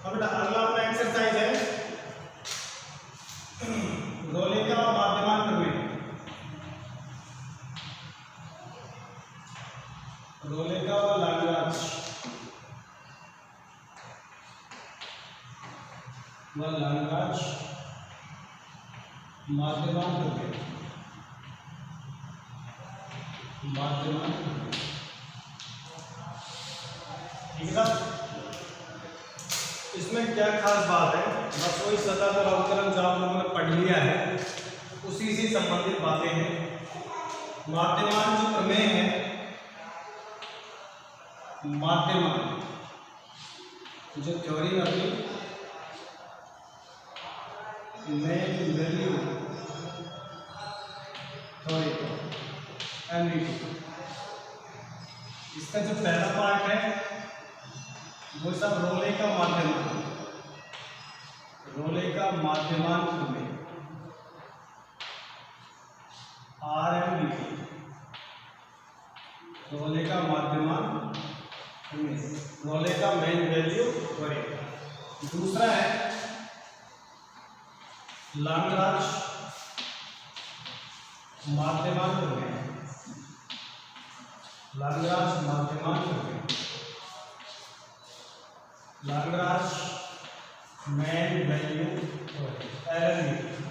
अब बेटा अगला अपना एक्सरसाइज है गोले का माध्यमान प्रमेय। गोले का लाग्रांज माध्यमान प्रमेय। ठीक है साहब। इसमें क्या खास बात है, बस वही सतह और अवकलन जो आप लोगों ने पढ़ लिया है उसी से संबंधित बातें हैं। माध्यमान जो प्रमेय है, माध्यमान जो थ्योरी में अपनी मेन वैल्यू थ्योरी एमवीटी, इसका जो पहला पार्ट है वो सब रोले का माध्यमान प्रमेय आरएमबीटी, रोले का माध्यमान प्रमेय, रोले का मेन वैल्यू थ्योरी। दूसरा है लाग्रांज माध्यमान प्रमेय, लाग्रांज मेन वैल्यू एलएमबीटी।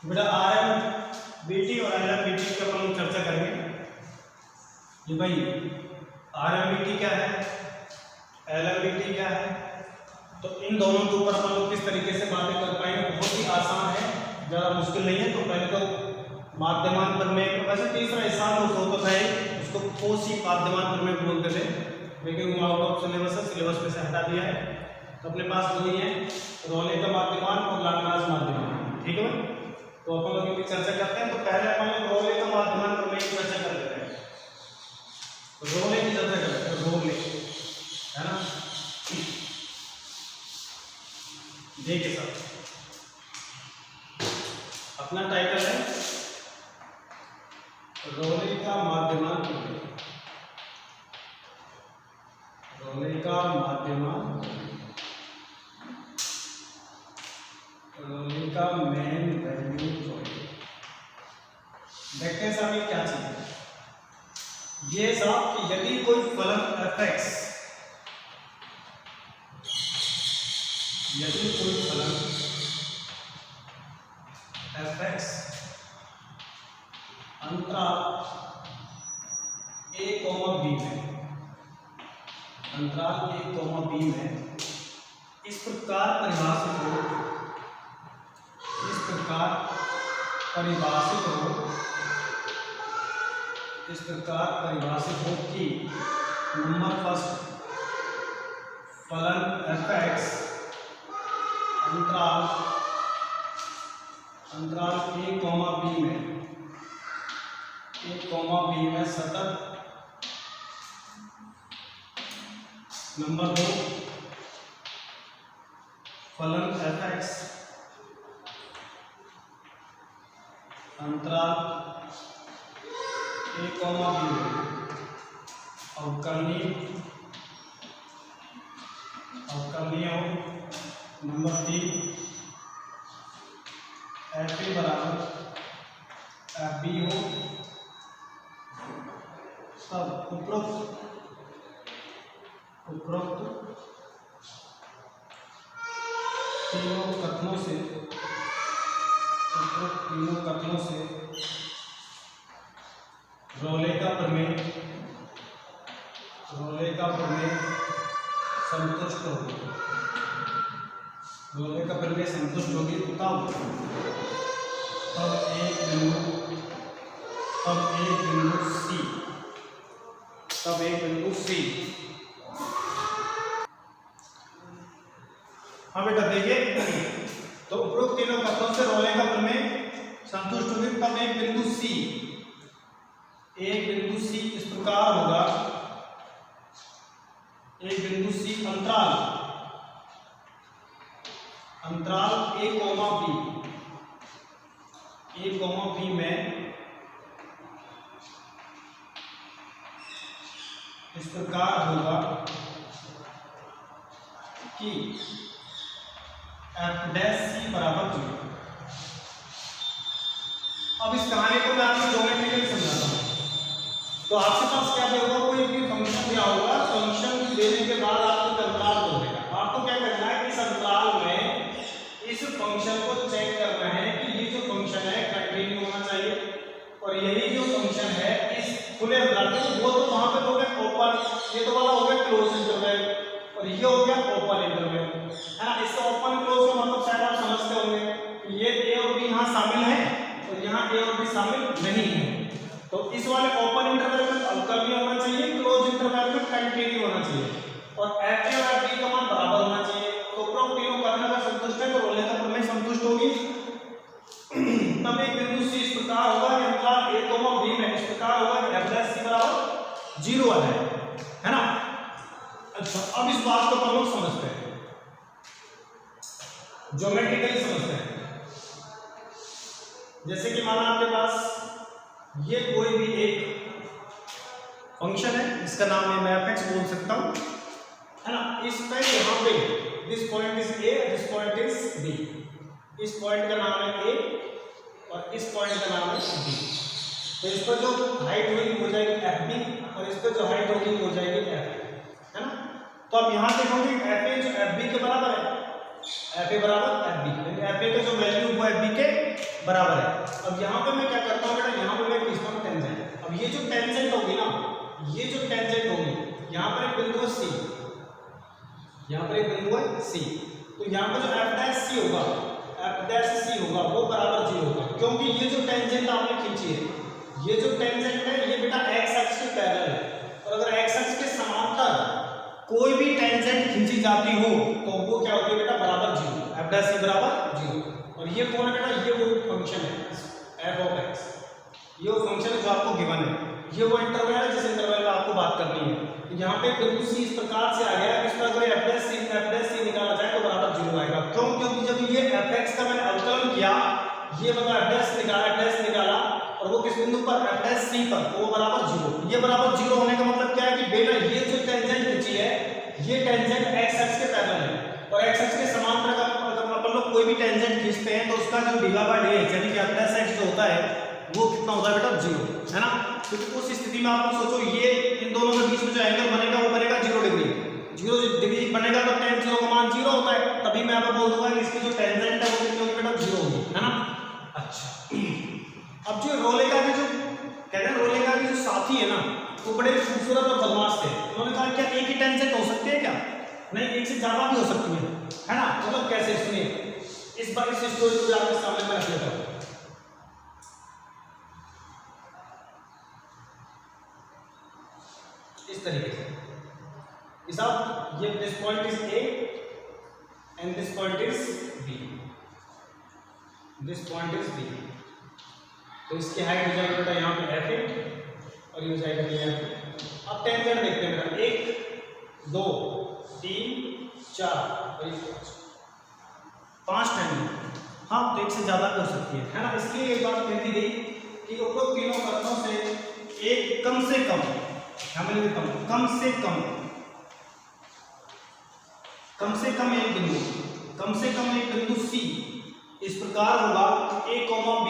बेटा आरएमबीटी और एलएमबीटी की अपन चर्चा करेंगे। ये भाई आरएमबीटी क्या है, एलएमबीटी क्या है, तो इन दोनों के ऊपर अपन लोग किस तरीके से बातें कर पाएंगे। बहुत ही आसान है, ज़्यादा मुश्किल नहीं है। तो पहले तो माध्यमान प्रमेय, वैसे तीसरा आसान होता था उसको ठोस ही माध्यमान प्रमेय बोलते थे, लेकिन वो आउट ऑफ सिलेबस है, सिलेबस में से हटा दिया है। तो अपने पास वही है रोले का माध्यमान और लाग्रांज माध्यमान। ठीक है, तो अपन लोग इनकी चर्चा करते हैं। तो पहले अपन लोग रोले का माध्यमान प्रमेय की चर्चा कर लेते हैं। रोले की चर्चा करते हैं, रोले है ना। देखिए सर, अपना टाइटल है रोले का माध्यमान प्रमेय, रोले का माध्यमान, रोले का मेन वैल्यू थ्योरी। देखते हैं साहब ये क्या चीज है। ये साहब कि यदि कोई फलन fx, यदि कोई फलन fx अंतराल a, b में, अंतराल a, b में इस प्रकार परिभाषित हो, इस प्रकार परिभाषित हो कि नंबर फर्स्ट फलन fx अंतराल a, b में सतत, नंबर दो फलन fx अंतराल a, b में अवकलनीय हो। नंबर तीन f a बराबर f b हो। सब उपरोक्त तीनों कथनों से रोले का प्रमेय संतुष्ट होगी, रोले का प्रमेय संतुष्ट होगी। तब एक बिंदु C। हाँ बेटा देखिए, तो उपरोक्त तीनों कथनों से रोले का प्रमेय संतुष्ट होगी। तब एक बिंदु C इस प्रकार होगा, एक बिंदु C अंतराल a, b में इस प्रकार होगा कि एफ डैश सी बराबर 0। अब इस कहानी को मैं आपको ज्योमेट्रिकली समझाता हूँ। तो आपके पास क्या होगा, कोई भी फंक्शन दिया होगा, फंक्शन देने के बाद आपको अंतराल दो देगा। आपको क्या करना है, इस अंतराल में इस फंक्शन को चेक करना है कि ये जो फंक्शन है कंटिन्यू होना चाहिए, और यही जो फंक्शन है इस खुले अंतराल में, वो तो वहां पे हो गया ओपन, ये तो वाला हो गया क्लोज इंटरवल, और ये हो गया ओपन इंटरवल, है ना। इसका ओपन क्लोज का मतलब शायद आप समझते होंगे, ये ए और बी यहाँ शामिल है और यहाँ ए और बी शामिल नहीं है। तो इस वाले ओपन इंटरवल में अवकल भी होना चाहिए, क्लोज इंटरवल में कंटिन्यू होना चाहिए, और एफ ए और एफ बी का मान बराबर होना चाहिए। तो उपरोक्त तीनों कथन अगर संतुष्ट है तो रोले का प्रमेय संतुष्ट होगी। तब एक बिंदु सी इस प्रकार होगा कि अंतराल a, b में इस प्रकार होगा कि f डैश c बराबर 0 आ जाए, है ना। अच्छा, अब इस बात को हम लोग समझते हैं, ज्योमेट्रिकली समझते हैं। जैसे कि माना आपके पास ये कोई भी एक फंक्शन है, इसका नाम मैं f(x) बोल सकता हूं, है ना। इस पे यहाँ पे this point is a, this point is b, इस पॉइंट का नाम है a और इस पॉइंट का नाम है b। तो इस पर जो हाइट होगी हो जाएगी fb, और इस पर जो हाइट होगी हो जाएगी f, है ना। तो अब यहाँ देखोगे fa जो fb के बराबर है, fa बराबर fb, fa का जो वैल्यू वो fb के बराबर है। अब यहाँ पे मैं क्या करता हूँ बेटा, यहाँ पे मैं खींचता हूँ टेंजेंट। अब ये जो टेंजेंट होगी ना, ये जो टेंजेंट होगी, यहाँ पर एक बिंदु है c, यहाँ पर एक बिंदु है c, तो यहाँ पर जो f डैश c होगा, f डैश c होगा वो बराबर 0 होगा, क्योंकि ये जो टेंजेंट आपने खींची है, ये जो टेंजेंट है ये बेटा x अक्ष के पैरेलल है, और अगर x अक्ष के समांतर कोई भी टेंजेंट खींची जाती हो तो वो क्या होती है बेटा, बराबर 0, f डैश c बराबर 0। और ये कौन है बेटा, ये वो फंक्शन है f ऑफ x, ये वो फंक्शन है जो आपको गिवन है, ये वो इंटरवल है जिस इंटरवल में आपको बात करनी है। यहाँ पे बिंदु c इस प्रकार से आ गया, इस पर अगर f डैश c निकाला जाए तो बराबर 0 आएगा। क्यों? क्योंकि जब ये fx का मैंने अवकलन किया, ये मतलब f डैश निकाला और वो किस बिंदु पर, f डैश c पर, तो वो बराबर 0। ये बराबर 0 होने का मतलब क्या है कि बेटा ये जो टेंजेंट खींची है, ये टेंजेंट x अक्ष के पैरेलल है, और x अक्ष के समांतर का अपन लोग कोई भी टेंजेंट खींचते हैं तो उसका जो d/dx यानी कि f डैश x जो होता है वो कितना होता है बेटा, 0, है ना। क्योंकि उस स्थिति में आप सोचो, ये इन दोनों के बीच में जो एंगल बनेगा वो बनेगा 0 डिग्री, 0 डिग्री बनेगा तो tan 0 का मान 0 होता है, तभी मैं आपको बोल दूंगा कि इसकी जो टेंजेंट है वो कितनी होगी बेटा, 0 होगी, है ना। अच्छा, अब जो रोलेगा के जो कहते हैं, रोलेगा के जो साथी है ना, वो बड़े खूबसूरत और बदमाश थे। उन्होंने कहा क्या एक ही टेंजेंट हो सकती है क्या? नहीं, एक से ज्यादा भी हो सकती है ना। मतलब कैसे, सुनिए, इस बार इस स्टोरी को आपके सामने मैं रख लेता हूँ। इस तरीके से कि साहब ये this point is a and this point is b, this point is b। तो इसकी हाइट हो जाएगी बेटा यहाँ पे f और ये हो जाएगा f। अब टेंजेंट देखते हैं बेटा, 1 2 3 4 और 5 टेंजेंट। हाँ, तो एक से ज्यादा हो सकती है ना। इसलिए एक बात कहती गई कि उपरोक्त तीनों कथनों से एक कम से कम, कम से कम एक बिंदु C इस प्रकार होगा a, b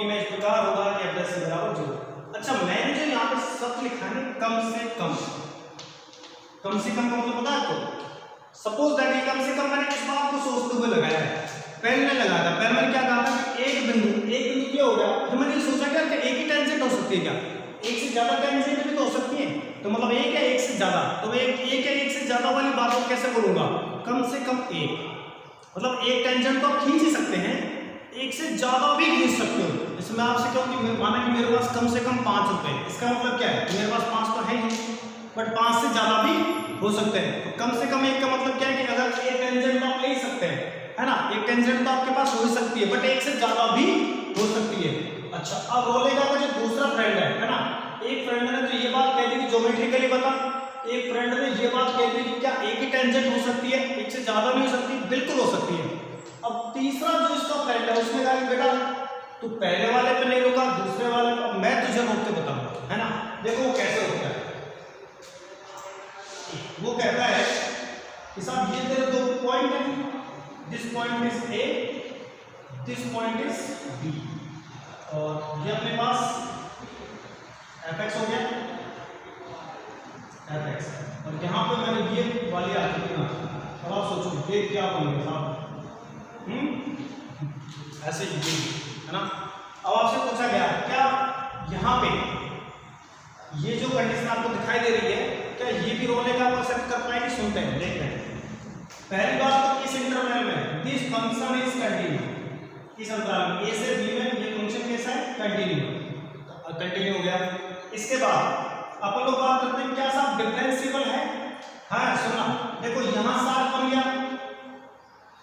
में इस प्रकार होगा कि f डैश c बराबर 0। अच्छा, मैंने जो यहाँ पे शब्द लिखा है कम से कम का मतलब पता है आपको? सपोज दैट कम से कम मैंने इस बात को सोचते हुए लगाया है, पहले लगाया था। पहले मैंने क्या कहा था कि एक बिंदु क्या हो गया, तो मैंने सोचा क्या कि एक ही टेंजेंट हो सकती है क्या, एक से ज्यादा टेंजेंट भी तो हो सकती है, तो मतलब एक है एक से ज्यादा, तो एक है एक से ज्यादा वाली बात को कैसे बोलूंगा, कम से कम एक, मतलब एक टेंजेंट तो आप खींच ही सकते हैं, एक से ज्यादा भी खींच सकते हो। जैसे मैं आपसे कहूँ कि माना कि मेरे पास कम से कम 5 रुपए, इसका मतलब क्या है, मेरे पास 5 तो है ही, बट 5 से ज्यादा भी हो सकते हैं। तो कम से कम एक का मतलब क्या है कि अगर एक टेंजेंट आप ले सकते हैं, है ना, एक टेंजेंट तो आपके पास हो ही सकती है, बट एक से ज्यादा भी हो सकती है। अच्छा, अब रोलेगा का जो दूसरा फ्रेंड है ना, एक फ्रेंड ने तो ये बात कह दी कि ज्योमेट्रिकली बता, एक फ्रेंड ने ये बात कह दी कि क्या एक ही टेंजेंट हो सकती है, एक से ज्यादा नहीं हो सकती, बिल्कुल हो सकती है। अब तीसरा जो इसका फ्रेंड है उसने कहा बेटा तू पहले वाले पे नहीं रुका, दूसरे वाले पे, मैं तुझे रोक के बताऊंगा, है ना। देखो वो कैसे होता है, वो कहता है कि साहब ये तेरे दो पॉइंट है, this point is A, this point is B, और ये अपने पास fx हो गया fx, और यहाँ पे मैंने ये वाली आकृति बना। अब आप सोचो ये क्या बन गया साहब, ऐसे ही है ना। अब आपसे पूछा गया क्या यहाँ पे ये जो कंडीशन आपको दिखाई दे रही है, क्या ये भी रोले का एक्सेप्ट कर पाएगी? सुनते हैं, देखते हैं। पहली बात तो इस इंटरवल में दिस फंक्शन इज कंटिन्यू, इस अंतराल में ए से बी में ये फंक्शन कैसा है? कंटिन्यू हो गया। इसके बाद अपन लोग बात करते हैं क्या साहब डिफरेंशिएबल है? हाँ सुनना, देखो यहाँ सात बन गया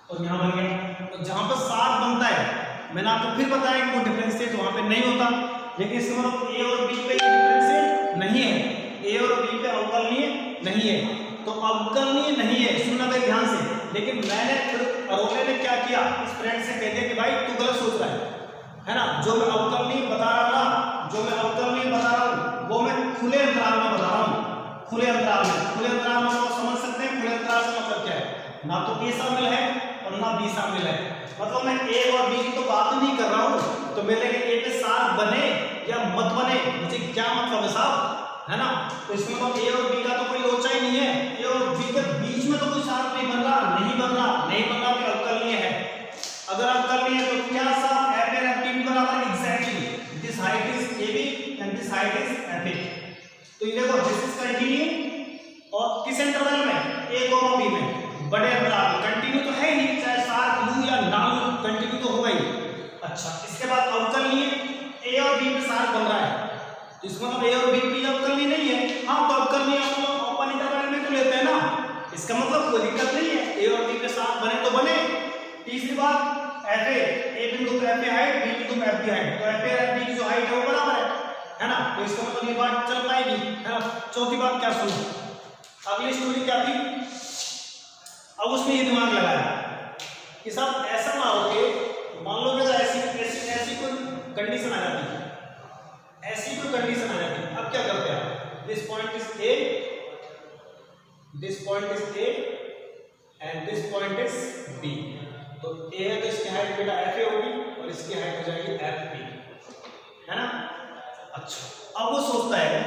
और यहाँ बन गया, तो जहाँ पर सात बनता है मैंने आपको फिर बताया कि वो डिफरेंशिएट वहाँ पे नहीं होता, लेकिन इसका मतलब ए और बी पे डिफरेंशिएट नहीं है, ए और बी पे अवकलनीय नहीं है, तो अवकलनीय नहीं है, सुनना भाई ध्यान से। लेकिन मैंने फिर अरोले ने क्या किया, इस फ्रेंड से कह दिया कि भाई तू गलत सोच रहा है ना, जो मैं अवकलनीय बता रहा था, जो मैं अवकलनीय बता रहा हूँ वो मैं खुले अंतराल में बता रहा हूँ, खुले अंतराल में। खुले अंतराल में आप समझ सकते हैं खुले अंतराल से मतलब क्या है, ना तो ए शामिल है और ना बी शामिल है, मतलब मैं ए और बी की तो बात नहीं कर रहा हूँ, तो मेरे लिए ए पे साथ बने या मत बने मुझे क्या मतलब है साहब, है ना। तो इसमें तो ए और बी का तो कोई लोचा ही नहीं है, ए और बी के बीच में तो कोई साथ नहीं बन रहा, नहीं बन रहा, नहीं बन रहा, तो अवकलनीय है। अगर अवकलनीय है तो क्या साहब एफ एंड एफ बी बराबर exactly this height is A B and this height is F A. तो ये देखो दिस इज कंटिन्यू, और किस इंटरवल में? ए और बी में, बड़े अंतराल में। कंटिन्यू तो है ही, चाहे साथ लूं या ना लूं कंटिन्यू तो होगा ही। अच्छा, इसके बाद अवकलनीय ए और बी पे साथ बन रहा है, इसका मतलब ए और बी पे अवकलनीय नहीं है। हाँ तो अवकलनीय हम लोग ओपन इंटरवल में तो लेते हैं ना, इसका मतलब कोई दिक्कत नहीं है, ए और बी पे साथ बने तो बने। तीसरी बात एफ ए बिंदु पे एफ ए हाइट, बी बिंदु पे एफ बी हाइट, तो एफ ए और एफ बी की जो हाइट है वो बराबर है ना, तो इसका मतलब ये बात चल पाएगी, है ना। चौथी बात क्या सुनो, अगली स्टोरी क्या थी, अब उसने ये दिमाग लगाया कि साहब ऐसा ना हो के मान लो कि ऐसी कोई कंडीशन आ जाती है, ऐसी कोई कंडीशन आ जाती है, अब क्या करते हैं, this point is A, this point is A and this point is B, तो ए है तो इसकी हाइट बेटा एफ ए होगी और इसकी हाइट हो जाएगी एफ बी, है ना। अच्छा, अब वो सोचता है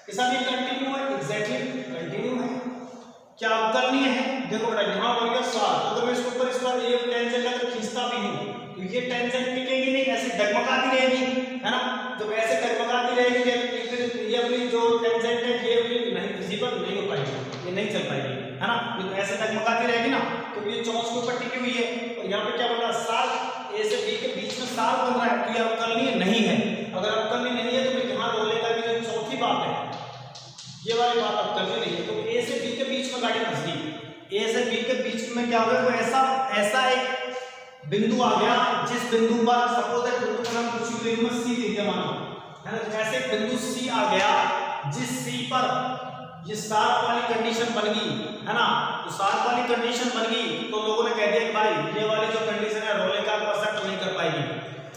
कि साहब ये कंटिन्यू है, एग्जैक्टली कंटिन्यू है, क्या अवकलनीय है? देखो बेटा यहाँ पर गया 7, अगर मैं इसके ऊपर इस बार ये टेंजेंट अगर खींचता भी हूँ तो ये टेंजेंट टिकेगी नहीं, ऐसे डगमगाती रहेगी, है ना। जब ऐसे डगमगाती रहेगी ये अपनी जो टेंजेंट है ये भी नहीं विजिबल नहीं हो पाएगी, ये नहीं चल पाएगी, है ना। तो ऐसे डगमगाती रहेगी ना, तो ये चौंस के ऊपर टिकी हुई है, और यहाँ पे क्या बन रहा है, 7 ए से बी के बीच में 7 बन रहा है, तो ये अवकलनीय नहीं है। अगर अवकलनीय नहीं है तो फिर यहाँ रोले का भी जो चौथी बात है, ये वाली बात अवकलनीय नहीं है, तो ए से बी के बीच में गाड़ी फंस गई, ए से बी के बीच में क्या हो गया, कोई ऐसा एक बिंदु आ गया जिस बिंदु पर सपोज दैट बिंदु का नाम कुछ भी में सी दे दिया मानो, है ना। ऐसे बिंदु सी आ गया जिस सी पर ये सात वाली कंडीशन बन गई, है ना। तो सात वाली कंडीशन बन गई तो लोगों ने कह दिया कि भाई ये वाली जो कंडीशन है रोलेका को एक्सेप्ट नहीं कर पाएगी,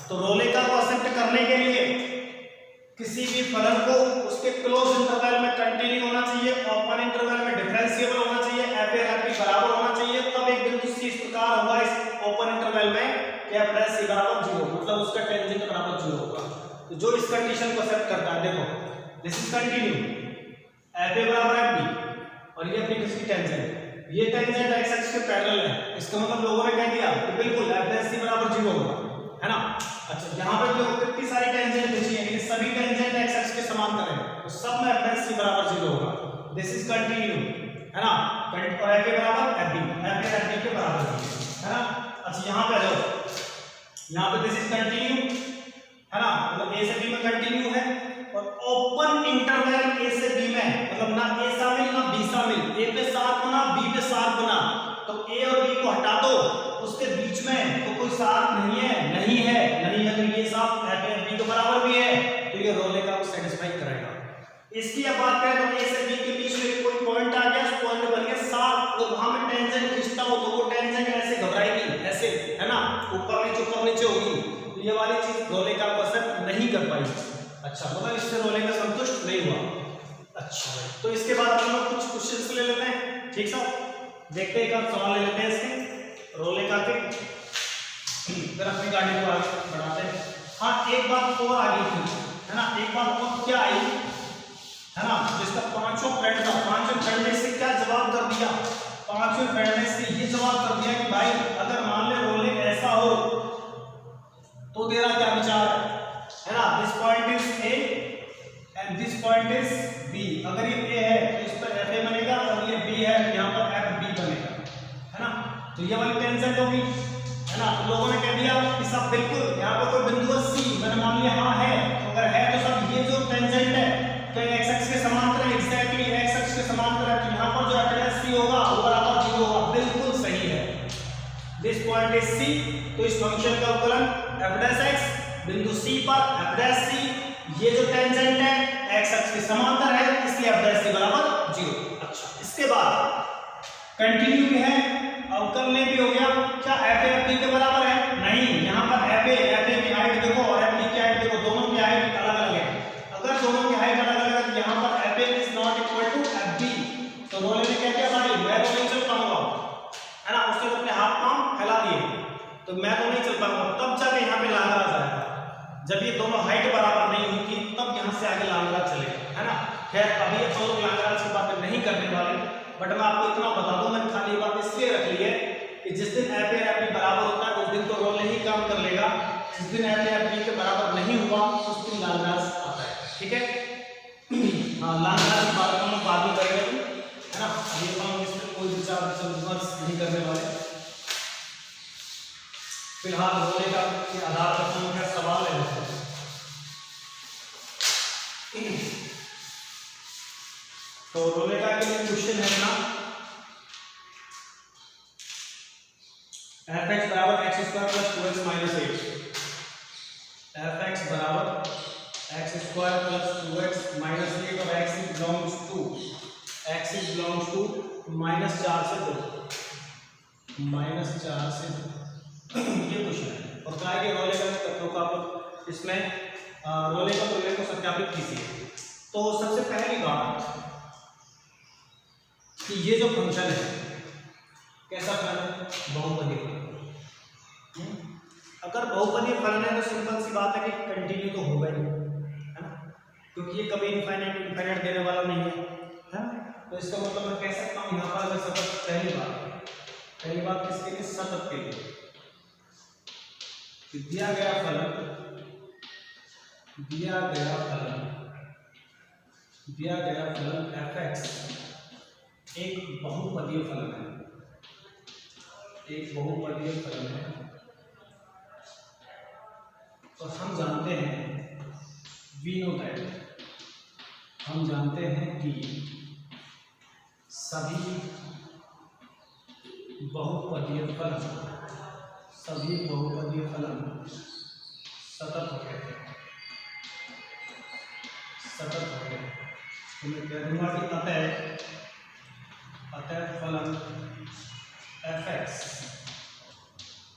तो रोलेका को एक्सेप्ट करने के लिए किसी भी फलन को उसके क्लोज इंटरवल में कंटिन्यू होना चाहिए, ओपन इंटरवल में डिफरेंशिएबल होना चाहिए, एफ ए एफ बी बराबर होना चाहिए, तब एक बिंदु सी इस प्रकार होगा इस ओपन इंटरवल में कि एफ डैश सी बराबर 0, मतलब उसका टेंजेंट बराबर 0 होगा। तो जो इस कंडीशन को एक्सेप्ट करता है, देखो this is continue, F A बराबर एफ बी, और ये अपनी किसकी टेंजेंट, ये टेंजेंट एक्स एक्सिस के पैरेलल है, इसका मतलब लोगों ने कह दिया कि बिल्कुल एफ डैश सी बराबर 0 होगा, है ना। अच्छा, यहाँ पे जो कितनी सारी टेंजेंट बची है, ये सभी टेंजेंट एक्स एक्सिस के समांतर है, तो सब में एफ डैश सी बराबर 0 होगा। दिस इज कंटिन्यू, है ना, और एफ ए बराबर F B, F A F B के बराबर है ना। अच्छा, यहाँ पे आ जाओ, यहाँ पे दिस इज कंटिन्यू, है ना, मतलब ए से बी में कंटिन्यू है, और ओपन इंटरवल ए से बी में मतलब ना ए शामिल ना बी शामिल, ए पे 7 बना बी पे 7 बना, तो ए और बी को हटा दो, उसके बीच में तो कोई साथ नहीं है, नहीं है, नहीं है, तो ये साथ एफ ए बी के बराबर भी है, तो ये रोलेका को सेटिस्फाई करेगा। इसकी अब बात करें तो ए से बी के बीच में कोई पॉइंट आ गया, उस पॉइंट बन गया 7, तो वहां में टेंजेंट खींचता हो तो वो टेंजेंट ऐसे घबराएगी, ऐसे, है ना, ऊपर नीचे होगी, तो ये वाली चीज रोलेका को एक्सेप्ट नहीं कर पाई। अच्छा, मतलब इससे रोलेका संतुष्ट नहीं हुआ। अच्छा, तो इसके बाद हम लोग कुछ क्वेश्चंस ले लेते हैं, ठीक साहब। देखते हैं, एक सवाल ले लेते हैं इसके रोले का के, फिर अपनी गाड़ी को आगे बढ़ाते हैं। हाँ, एक बात और आ गई थी, है ना, एक बात और क्या आई, है ना, जिसका पांचों फ्रेंड था, पांचों फ्रेंड ने इससे क्या जवाब कर दिया, पांचों फ्रेंड ने इससे ये जवाब कर दिया कि भाई अगर मान ले रोले ऐसा हो तो तेरा क्या विचार है ना, this point is A and this point is B, अगर ये ए है तो इस पर एफ ए बनेगा और ये बी है तो यहाँ पर एफ बी बनेगा, है ना, तो ये वाली टेंजेंट होगी, है ना। तो लोगों ने कह दिया कि सब बिल्कुल यहाँ पर कोई बिंदु है सी, मैंने मान लिया हाँ है, तो अगर है तो सब ये जो टेंजेंट है तो एक्स एक्स के समांतर है, एग्जैक्टली एक्स एक्स के समांतर है, तो यहाँ पर जो एफ सी होगा वो बराबर 0 होगा, बिल्कुल सही है। दिस पॉइंट इज सी, तो इस फंक्शन का अवकलन f डैश x बिंदु c पर f डैश c, ये जो टेंजेंट है x अक्ष के समांतर है इसलिए f डैश c बराबर 0। अच्छा, इसके बाद कंटिन्यू भी है, अवकलनीय भी हो गया, क्या f a f b के बराबर है? नहीं, यहाँ पर f a की हाइट देखो और f b की हाइट देखो, दोनों की हाइट अलग अलग है। अगर दोनों की हाइट अलग अलग है तो यहाँ पर f a is not equal to f b, तो रोले ने क्या किया भाई, मैं तो नहीं चल पाऊंगा, है ना, उसने तो अपने हाथ पांव फैला दिए, तो मैं तो नहीं चल पाऊंगा, तब जाके यहाँ पे लांगरा जाएगा, जब ये दोनों हाइट बराबर नहीं होगी तब यहाँ से आगे लांगरा चलेगा, है ना। खैर अभी हम लोग लांगरा की बातें नहीं करने वाले, बट मैं आपको इतना बता दूं, मैंने खाली बात इसलिए रख ली है कि जिस दिन एफ ए एफ बी बराबर होता है उस दिन तो रोले ही काम कर लेगा, जिस दिन एफ ए एफ बी के बराबर नहीं हुआ उस दिन लांगरा आता है, ठीक है। हाँ, लांगरा की बात हम बाद में करेंगे, है ना, अभी हम इस पर कोई विचार विमर्श नहीं करने वाले। फिलहाल रोले का के आधार पर हम क्या सवाल ले लेते हैं। तो रोले का के लिए क्वेश्चन है ना, एफ एक्स बराबर x square plus 2x minus 8, f x बराबर x square plus 2x minus 8 और x बिलोंग्स टू -4 से 2, -4 से 2, ये क्वेश्चन है। और क्या है कि रोले का तत्वों का आप इसमें रोले का प्रमेय को सत्यापित कीजिए। तो सबसे पहली बात कि ये जो फंक्शन है कैसा फलन है, बहुपदीय फलन। अगर बहुपदीय फलन है तो सिंपल सी बात है कि कंटिन्यू तो होगा ही, है ना, क्योंकि ये कभी इनफाइनाइट देने वाला नहीं है, तो इसका मतलब मैं कह सकता हूँ यहाँ पर अगर सतत, पहली बात किसके लिए, सतत के लिए दिया गया फलन f x एक बहुपदीय फलन है, तो हम जानते हैं कि सभी बहुपदीय फलन सतत होते हैं। तो मैं कह दूंगा कि अतः फलन f x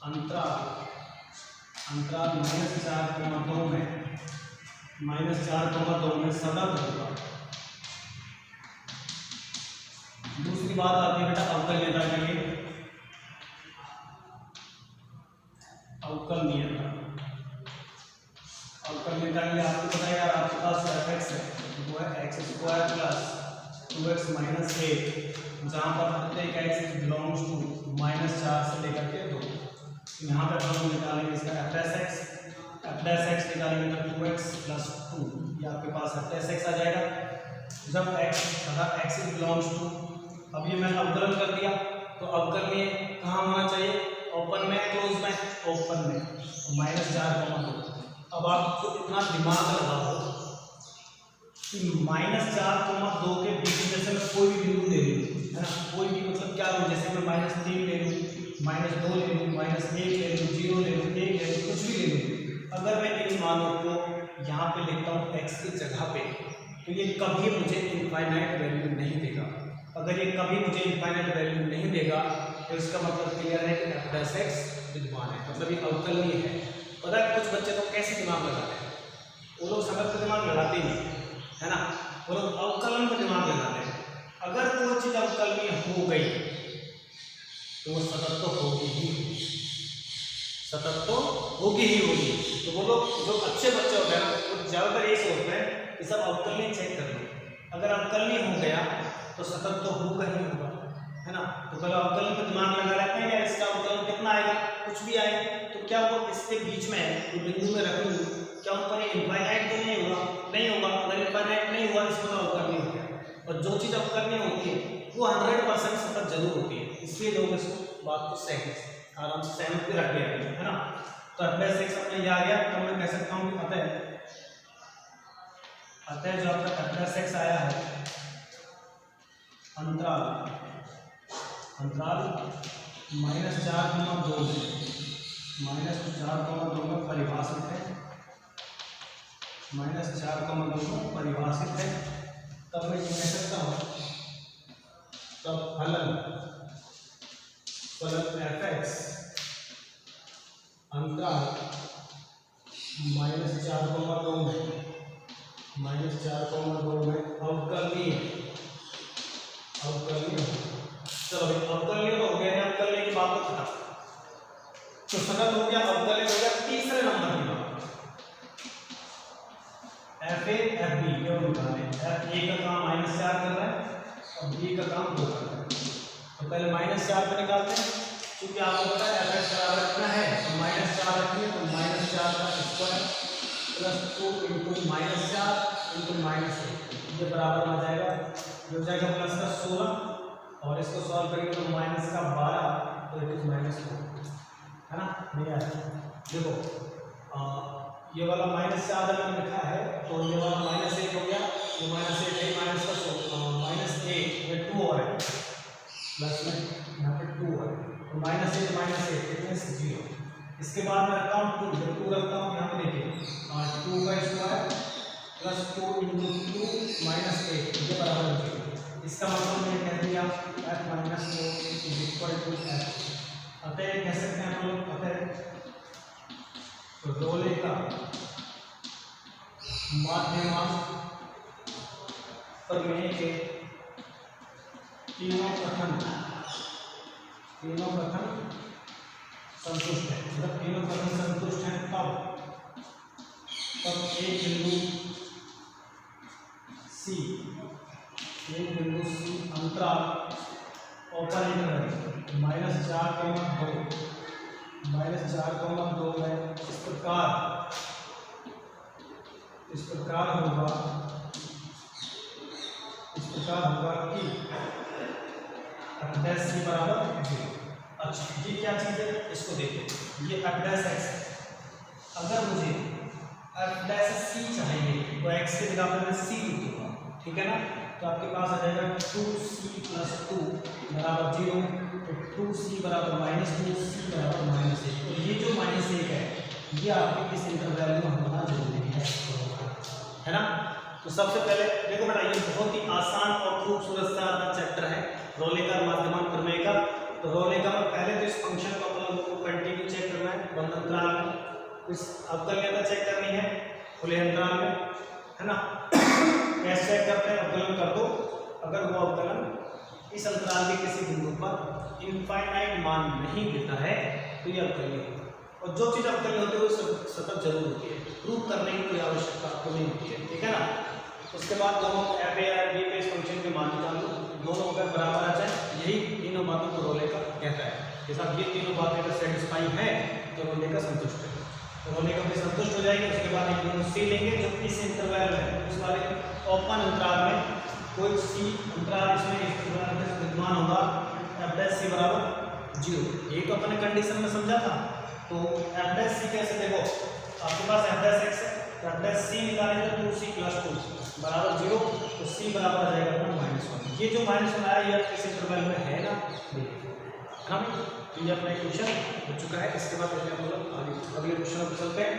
अंतराल -4,2 में सतत होगा। दूसरी बात आती है बेटा अवकलनीयता के लिए। अवकलनीयता के लिए आपको पता है यार, आपके पास f x है वो है x square plus 2x minus 8, जहाँ पर प्रत्येक x बिलोंग्स टू -4 से लेकर के 2। यहाँ पर हम निकालेंगे इसका f डैश x निकालेंगे तो 2x प्लस 2, ये आपके पास f डैश x आ जाएगा। जब x बिलोंग्स टू, अब ये मैंने अवकलन कर दिया, तो अवकलन में कहाँ होना चाहिए, ओपन में क्लोज में, ओपन में, -4,2। अब आपको इतना दिमाग लगाओ कि -4,2 के बीच में से मैं कोई भी बिंदु ले लूँ, है ना, कोई भी मतलब क्या लूँ, जैसे मैं -3 ले लूँ, -2 ले लूँ, -1 ले लूँ, 0 ले लूँ, 1 ले लूँ, कुछ भी ले लूँ। अगर मैं इन मानों को यहाँ पे लिखता हूँ x की जगह पे, तो ये कभी मुझे इनफाइनाइट वैल्यू नहीं देगा। अगर ये कभी मुझे इनफाइनाइट वैल्यू नहीं देगा तो इसका मतलब क्लियर है कि f डैश x विद्यमान है, मतलब ये अवकलनीय है। पता है कुछ बच्चे तो कैसे दिमाग लगाते हैं, वो लोग समझ पर दिमाग लगाते ही नहीं, है ना, वो लोग अवकलन पर दिमाग लगाते हैं। अगर कोई चीज़ अवकलनीय हो गई तो वो सतत तो होगी ही, सतत तो होगी ही होगी। तो वो लोग जो अच्छे बच्चे होते हैं वो ज़्यादातर ये सोचते हैं कि सब अवकलनीय चेक कर लो, अगर अवकलनीय हो गया तो सतत तो होगा ही होगा, है ना। तो पहले अवकलन पे दिमाग लगा लेते हैं, इसका अवकलन कितना आएगा, कुछ भी आए तो क्या वो इसके बीच में जो बिंदु में रख लूँ, क्या ऊपर इनफाइनाइट तो नहीं होगा, नहीं होगा। अगर इनफाइनाइट नहीं हुआ इसमें तो अवकलनीय हो गया। और जो चीज़ अवकलनीय होती है वो 100% सतत जरूर होती है, इसलिए लोग इस बात को आराम से सहमत भी रख दिया, है ना। तो f(x) अपने ये आ गया, तो मैं कह सकता हूँ कि अतः जो आपका f(x) आया है अंतराल -4,2 में परिभाषित है, -4,2 में परिभाषित है। तब मैं ये कह सकता हूँ तब फलन f(x) अंतराल -4,2 में अवकलनीय। चलो भाई अवकलनीय तो हो गया, अवकलनीय की बात तो खत्म। तो सतत हो गया, अवकलनीय हो गया। तीसरे नंबर की बात fa fb क्यों निकालें, f(a) का काम -4 कर रहा है और b का काम 2 कर रहा है। तो पहले -4 पे निकालते हैं, क्योंकि आपको पता है f(x) बराबर कितना है, तो -4 रखिए, तो -4 का स्क्वायर प्लस 2 इंटू -4 इंटू -1 ये बराबर आ जाएगा, ये हो जाएगा प्लस का 16 और इसको सॉल्व करेंगे तो माइनस का 12 तो इट इज -4, है ना। नहीं आया, देखो ये वाला -4 मैंने लिखा है तो ये वाला -1 हो गया, ये -1 है, -1 ये 2 और है प्लस में यहाँ पे 2 है, तो -1 कितने 0। इसके बाद मैं रखता हूँ 2, जब 2 रखता हूँ यहाँ पे देखिए 2 का स्क्वायर प्लस 2 इंटू 2 -1 ये बराबर है 0। इसका मतलब मैंने कह दिया f - 4 is equal to f। अतः कह सकते हैं हम लोग अतः रोले का माध्यमांक प्रमेय के तीनों कथन संतुष्ट है। जब तीनों कथन संतुष्ट हैं तब एक बिंदु C अंतराल ओपन इंटरवल -4,2 में इस प्रकार होगा कि f' बराबर 0। अच्छा ये क्या चीज़ है, इसको देखो, ये f'(x) अगर मुझे f' चाहिए तो x के जगह पर c लिख दूंगा, ठीक है ना। तो आपके पास आ जाएगा 2c + 2 बराबर 0, तो 2c बराबर -2c बराबर -1। तो ये जो -1 है ये आपके इस इंटरवल में होना जरूरी है ना। तो सबसे पहले देखो बेटा, ये बहुत ही आसान और खूबसूरत सा चैप्टर है रोले का माध्यमांक प्रमेय का। तो रोले का पहले तो इस फंक्शन को अपन लोगों को कंटिन्यू चेक करना है बंद अंतराल में, इस अवकलनीयता चेक करनी है खुले अंतराल में, है ना। कैसे चेक करते हैं, अवकलन कर दो, अगर वो अवकलन इस अंतराल के किसी बिंदु पर इनफाइनाइट मान नहीं देता है तो ये अवकलनीय होता है। और जो चीज़ अवकलनीय होती है वो सतत जरूर होती है, प्रूव करने की कोई आवश्यकता आपको नहीं होती है, ठीक है ना। उसके बाद दोनों f a और b पे इस फंक्शन के मान निकाल लो, दोनों अगर बराबर आ जाए, यही तीनों बातों को रोले का कहता है। जैसा ये तीनों बातें अगर सेटिस्फाई है तो रोले का संतुष्ट है, तो रोले का भी संतुष्ट हो जाएगी। उसके बाद एक दोनों c लेंगे जो इस इंटरवल में, उस वाले ओपन अंतराल में कोई c अंतराल इसमें विद्यमान होगा f' बराबर 0। ये तो अपने कंडीशन में समझा था। तो f' कैसे, देखो आपके पास f'(x) है, f' निकालेंगे तो 2c + 2 बराबर 0, तो c बराबर आ जाएगा अपना -1। ये जो -1 आया ये इस इंटरवल में है ना, है ना। तो ये अपना क्वेश्चन हो चुका है। इसके बाद हम लोग अगले क्वेश्चन पर चलते हैं।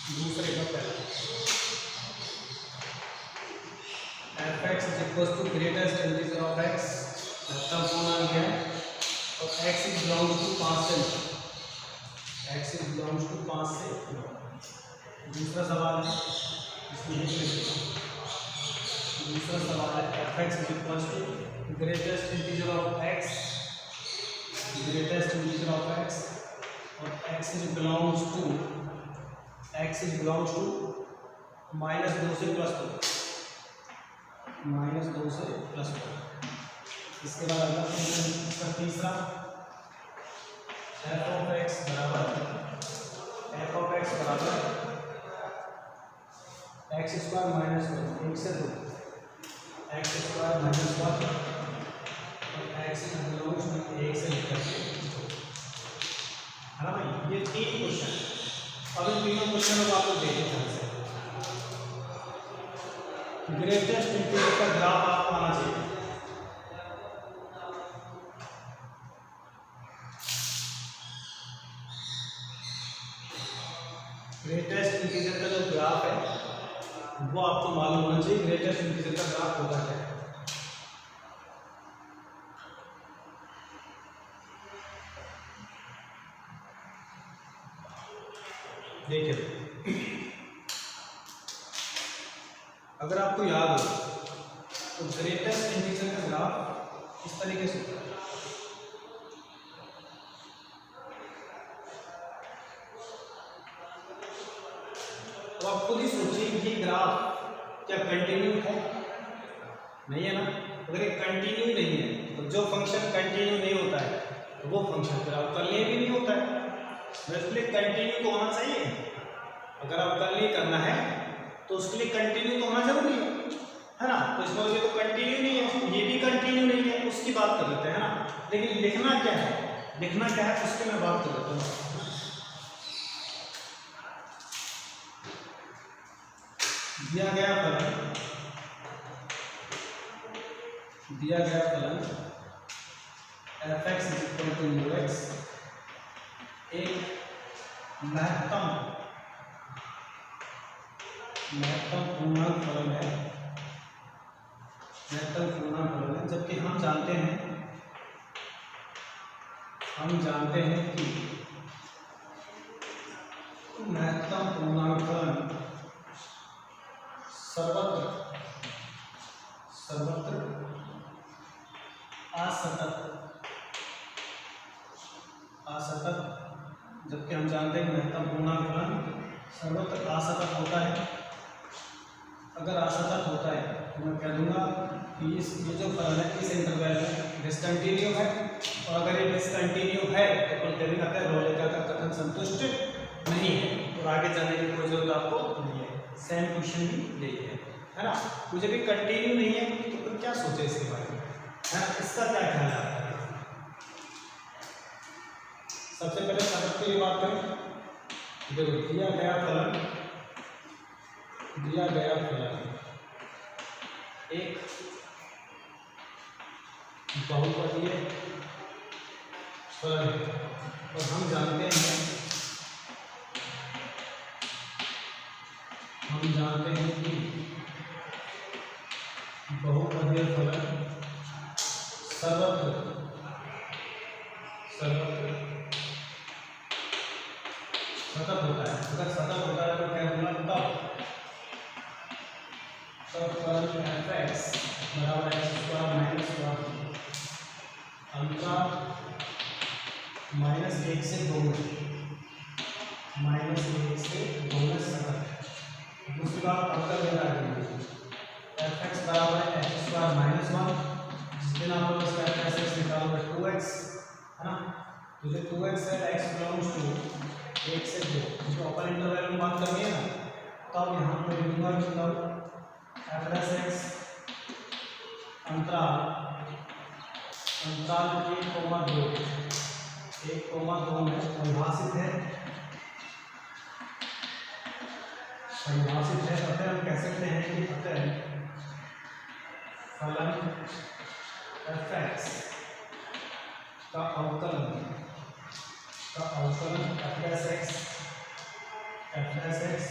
दूसरे का पहला f x is equal to greatest integer of x, तब होना गया और एक्स इज बिलोंग्स टू 5 से, एक्स इज बिलोंग्स टू 5 से। दूसरा सवाल है इसमें, दूसरा सवाल है f x is equal to greatest integer of x, greatest integer of x और एक्स इज बिलोंग्स टू -2 से +2, -2 से +2। इसके बाद अगला इसका तीसरा एफ ऑफ एक्स बराबर एक्स स्क्वायर -1 1 से 2, एक्स स्क्वायर -1 और एक्स इज बिलोंग्स टू 1 से लेकर के, है ना भाई। ये 3 क्वेश्चन, अब इन तीनों क्वेश्चनों को आप लोग देखिए ध्यान से। ग्रेटेस्ट इंटीजर का ग्राफ आपको आना चाहिए। ग्रेटेस्ट इंटीजर का जो ग्राफ है वो आपको मालूम होना चाहिए। ग्रेटेस्ट इंटीजर का ग्राफ होता है, देखिए अगर आपको याद हो तो ग्रेटेस्ट इंटीजर का ग्राफ इस तरीके से होता है। तो आप खुद ही सोचिए कि ये ग्राफ क्या कंटिन्यू है? नहीं है ना। अगर ये कंटिन्यू नहीं है तो जो फंक्शन कंटिन्यू नहीं होता है तो वो फंक्शन फिर अवकलनीय भी नहीं होता है। इसलिए कंटिन्यू तो होना चाहिए। अगर अवकलनीय करना है तो उसके लिए कंटिन्यू तो होना जरूरी है ना। तो इसमें ये तो कंटिन्यू नहीं है, ये भी कंटिन्यू नहीं है, उसकी बात कर लेते हैं ना। लेकिन लिखना क्या है उसकी मैं बात कर लेता हूँ। दिया गया फलन f x is equal to U x एक महत्तम पूर्णांक फलन है, जबकि हम जानते हैं कि महत्तम पूर्णांक फलन सर्वत्र असतत, जबकि हम जानते हैं महत्तम पूर्णांक फलन सर्वत्र असतत होता है। अगर असतत होता है तो मैं कह दूंगा कि ये जो फलन है इस इंटरवल में डिसकंटिन्यू है, और अगर ये डिसकंटिन्यू है तो फिर कह देंगे रोलेका का कथन संतुष्ट नहीं है, और आगे जाने की कोई जरूरत आपको नहीं है। सेम क्वेश्चन भी यही है ना। मुझे भी कंटिन्यू नहीं है तो फिर क्या सोचे इसके बारे में, है ना। इसका क्या ख्याल आता है? सबसे पहले सतत की बात करें। देखो दिया गया फलन एक बहुपदीय फलन है, और हम जानते हैं कि बहुपदीय फलन सर्वत्र सतत होता है। अगर सतत होता है तो क्या होगा, तब फलन एफ एक्स बराबर एक्स स्क्वायर -1 अंतराल -1 से 2 में सतत। दूसरी बात अवकल लेना है, एफ एक्स बराबर एक्स स्क्वायर -1, जिस दिन आप लोग इसका एफ एक्स निकालोगे 2x, है ना। तो जो 2x है एक्स बिलोंग्स टू 1 से 2, इसको अपर इंटरवल में बात करनी है ना। तो अब यहाँ पे लिखूंगा मतलब एफ एक्स अंतराल 1,2 में परिभाषित है। अतः हम कह सकते हैं कि अतः फलन एफ एक्स का अवकलन एफ एक्स f(x)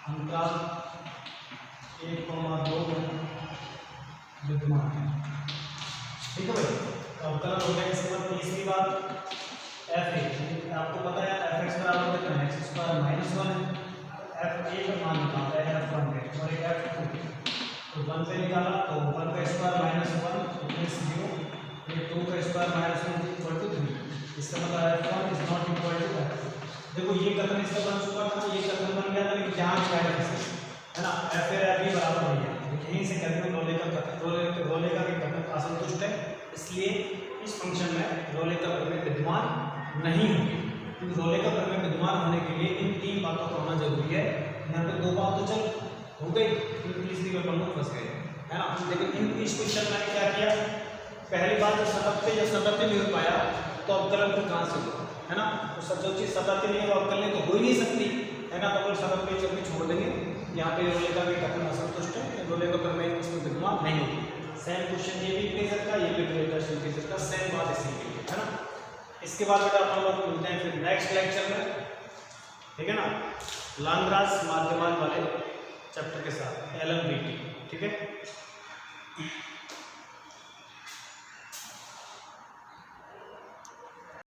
अंतराल 1,2 में विद्यमान है। ठीक है भाई, अवकलन हो गया। इसके बाद तीसरी बात f(a), आपको पता है f(x) बराबर कितना है, x² माइनस 1 है। f(a) का मान निकालना है f(1) है और एक f(2), तो 1 पे निकाला तो 1 का स्क्वायर माइनस 1 प्लस 0, ये 2 का स्क्वायर माइनस 1 इक्वल टू 3। इसका मतलब f1 is not equal to f2। देखो ये कथन इसका बन चुका था, ये कथन बन गया था, लेकिन जांच क्या है ना, f a भी बराबर नहीं है। यहीं से कहते हैं रोले का कथन, रोले का भी कथन असंतुष्ट है, इसलिए इस फंक्शन में रोले का प्रमेय विद्यमान नहीं होगी। रोले का प्रमेय विद्यमान होने के लिए इन 3 बातों का होना जरूरी है। यहाँ पे 2 बात तो चल हो गई, तीसरी में हम लोग फंस गए, है ना। लेकिन इस क्वेश्चन में क्या किया, पहली बात तो सतत नहीं हो पाया तो अवकलन को कहाँ से होगा, है ना। तो जो चीज़ सतत नहीं है अवकलन तो हो ही नहीं सकती, है ना। तो अगर सतत पे चल के छोड़ देंगे, यहाँ पे रोले का भी कथन असंतुष्ट है, रोले का प्रमेय इसमें विद्यमान नहीं होगी। सेम क्वेश्चन ये भी नहीं सकता, ये भी नहीं सकता, सेम बात इसी के लिए, है ना। इसके बाद बेटा अपन लोग मिलते हैं फिर नेक्स्ट लेक्चर में, ठीक है ना, लांग्रास माध्यमान वाले चैप्टर के साथ LMBT, ठीक है।